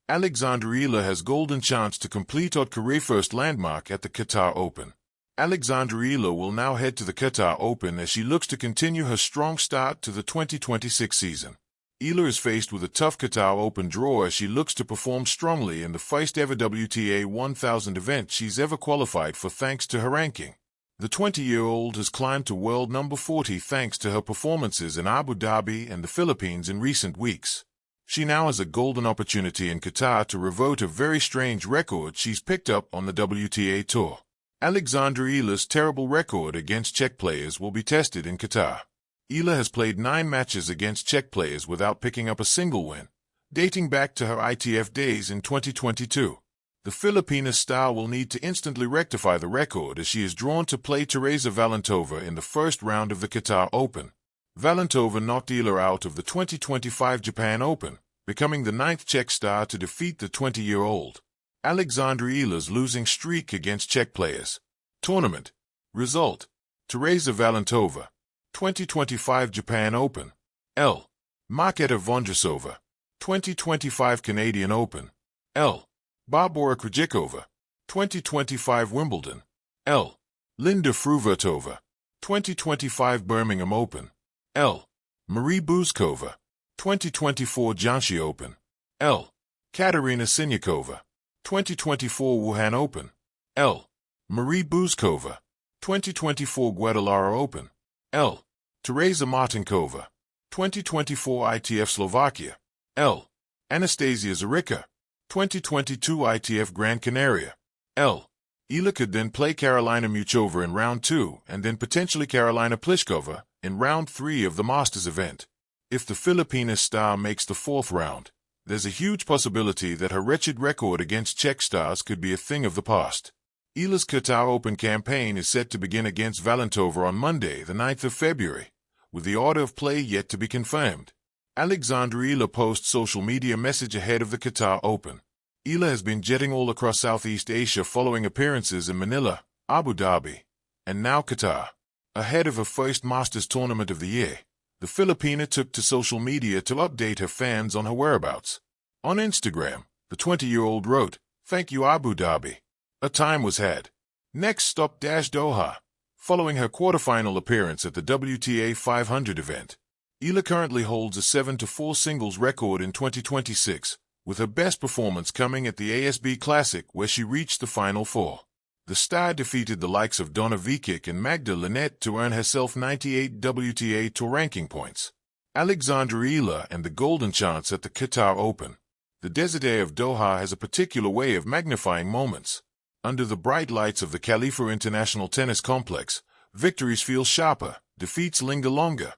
Alexandra Eala has golden chance to complete her career-first landmark at the Qatar Open. Alexandra Eala will now head to the Qatar Open as she looks to continue her strong start to the 2026 season. Eala is faced with a tough Qatar Open draw as she looks to perform strongly in the first ever WTA 1000 event she's ever qualified for thanks to her ranking. The 20-year-old has climbed to world number 40 thanks to her performances in Abu Dhabi and the Philippines in recent weeks. She now has a golden opportunity in Qatar to revoke a very strange record she's picked up on the WTA Tour. Alexandra Eala's terrible record against Czech players will be tested in Qatar. Eala has played 9 matches against Czech players without picking up a single win, dating back to her ITF days in 2022. The Filipina star will need to instantly rectify the record as she is drawn to play Teresa Valentova in the first round of the Qatar Open. Valentova knocked Eala out of the 2025 Japan Open, becoming the 9th Czech star to defeat the 20-year-old. Alexandra Eala's losing streak against Czech players. Tournament result: Teresa Valentova, 2025 Japan Open. L. Marketa Vondrousova, 2025 Canadian Open. L. Barbora Krejcikova, 2025 Wimbledon. L. Linda Fruhvirtova, 2025 Birmingham Open. L. Marie Buzkova, 2024 Jiangxi Open. L. Katerina Siniakova, 2024 Wuhan Open. L. Marie Buzkova, 2024 Guadalajara Open. L. Teresa Martinkova, 2024 ITF Slovakia. L. Anastasia Zarica, 2022 ITF Gran Canaria. L. Eala could then play Karolina Muchova in round 2 and then potentially Karolina Pliskova in round 3 of the Masters event. If the Filipina star makes the 4th round, there's a huge possibility that her wretched record against Czech stars could be a thing of the past. Eala's Qatar Open campaign is set to begin against Valentova on Monday, the 9th of February, with the order of play yet to be confirmed. Alexandra Eala posts social media message ahead of the Qatar Open. Eala has been jetting all across Southeast Asia following appearances in Manila, Abu Dhabi, and now Qatar. Ahead of her first Masters tournament of the year, the Filipina took to social media to update her fans on her whereabouts. On Instagram, the 20-year-old wrote, "Thank you Abu Dhabi. A time was had. Next stop Doha." Following her quarterfinal appearance at the WTA 500 event, Eala currently holds a 7-4 singles record in 2026, with her best performance coming at the ASB Classic where she reached the Final Four. The star defeated the likes of Donna Vekic and Magda Linette to earn herself 98 WTA Tour ranking points. Alexandra Eala and the golden chance at the Qatar Open. The desert air of Doha has a particular way of magnifying moments. Under the bright lights of the Khalifa International Tennis Complex, victories feel sharper, defeats linger longer,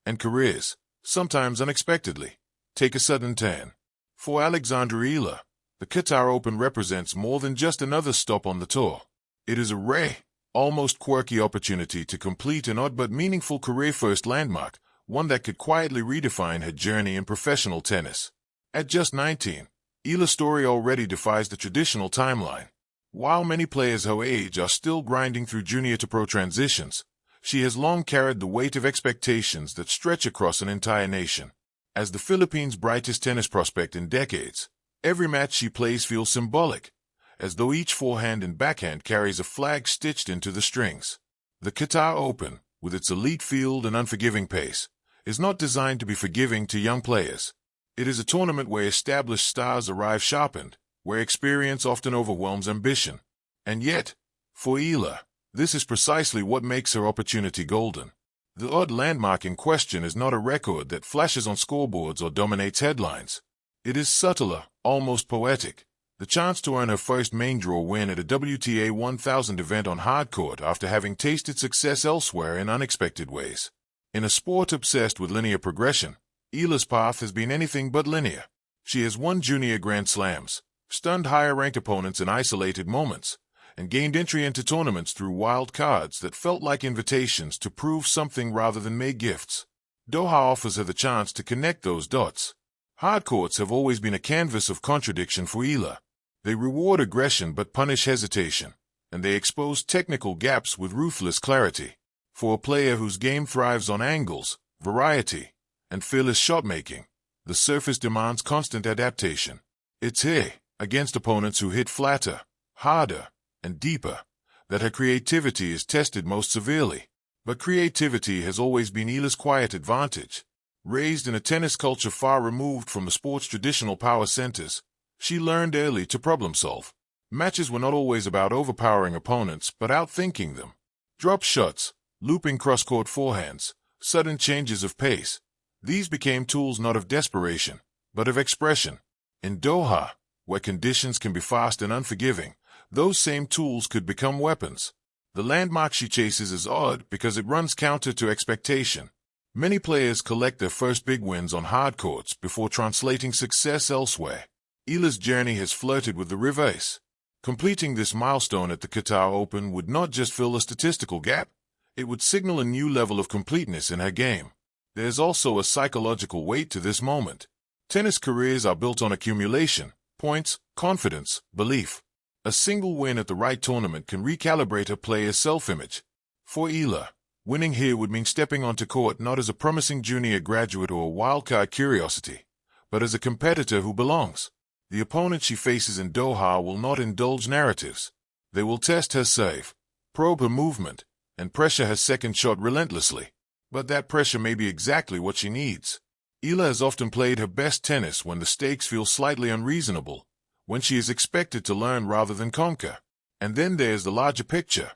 and careers, sometimes unexpectedly, take a sudden turn. For Alexandra Eala, the Qatar Open represents more than just another stop on the tour. It is a rare, almost quirky opportunity to complete an odd but meaningful career-first landmark, one that could quietly redefine her journey in professional tennis. At just 19, Eala's story already defies the traditional timeline. While many players her age are still grinding through junior to pro transitions, she has long carried the weight of expectations that stretch across an entire nation. As the Philippines' brightest tennis prospect in decades, every match she plays feels symbolic, as though each forehand and backhand carries a flag stitched into the strings. The Qatar Open, with its elite field and unforgiving pace, is not designed to be forgiving to young players. It is a tournament where established stars arrive sharpened, where experience often overwhelms ambition. And yet, for Eala, this is precisely what makes her opportunity golden. The odd landmark in question is not a record that flashes on scoreboards or dominates headlines. It is subtler, almost poetic, the chance to earn her first main draw win at a WTA 1000 event on hardcourt after having tasted success elsewhere in unexpected ways. In a sport obsessed with linear progression, Eala's path has been anything but linear. She has won junior Grand Slams, stunned higher-ranked opponents in isolated moments, and gained entry into tournaments through wild cards that felt like invitations to prove something rather than mere gifts. Doha offers her the chance to connect those dots. Hardcourts have always been a canvas of contradiction for Eala. They reward aggression but punish hesitation, and they expose technical gaps with ruthless clarity. For a player whose game thrives on angles, variety, and fearless shot-making, the surface demands constant adaptation. It's here, against opponents who hit flatter, harder, and deeper, that her creativity is tested most severely. But creativity has always been Eala's quiet advantage. Raised in a tennis culture far removed from the sport's traditional power centers, she learned early to problem solve. Matches were not always about overpowering opponents, but outthinking them. Drop shots, looping cross-court forehands, sudden changes of pace. These became tools not of desperation, but of expression. In Doha, where conditions can be fast and unforgiving, those same tools could become weapons. The landmark she chases is odd because it runs counter to expectation. Many players collect their first big wins on hard courts before translating success elsewhere. Eala's journey has flirted with the reverse. Completing this milestone at the Qatar Open would not just fill a statistical gap, it would signal a new level of completeness in her game. There's also a psychological weight to this moment. Tennis careers are built on accumulation, points, confidence, belief. A single win at the right tournament can recalibrate a player's self-image. For Eala, winning here would mean stepping onto court not as a promising junior graduate or a wildcard curiosity, but as a competitor who belongs. The opponent she faces in Doha will not indulge narratives. They will test her serve, probe her movement, and pressure her second shot relentlessly. But that pressure may be exactly what she needs. Eala has often played her best tennis when the stakes feel slightly unreasonable, when she is expected to learn rather than conquer. And then there's the larger picture,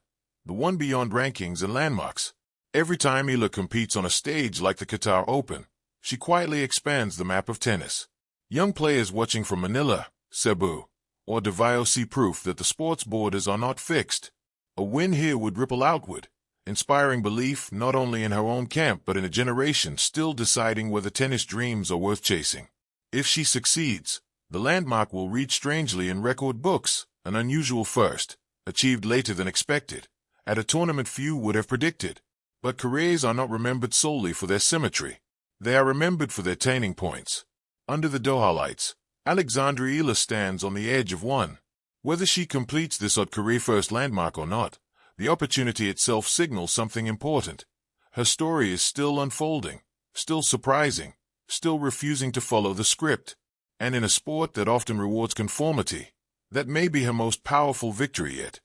the one beyond rankings and landmarks. Every time Eala competes on a stage like the Qatar Open, she quietly expands the map of tennis. Young players watching from Manila, Cebu, or Davao see proof that the sport's borders are not fixed. A win here would ripple outward, inspiring belief not only in her own camp but in a generation still deciding whether tennis dreams are worth chasing. If she succeeds, the landmark will read strangely in record books, an unusual first, achieved later than expected, at a tournament few would have predicted. But careers are not remembered solely for their symmetry. They are remembered for their turning points. Under the Doha lights, Alexandra Eala stands on the edge of one. Whether she completes this odd career-first landmark or not, the opportunity itself signals something important. Her story is still unfolding, still surprising, still refusing to follow the script. And in a sport that often rewards conformity, that may be her most powerful victory yet.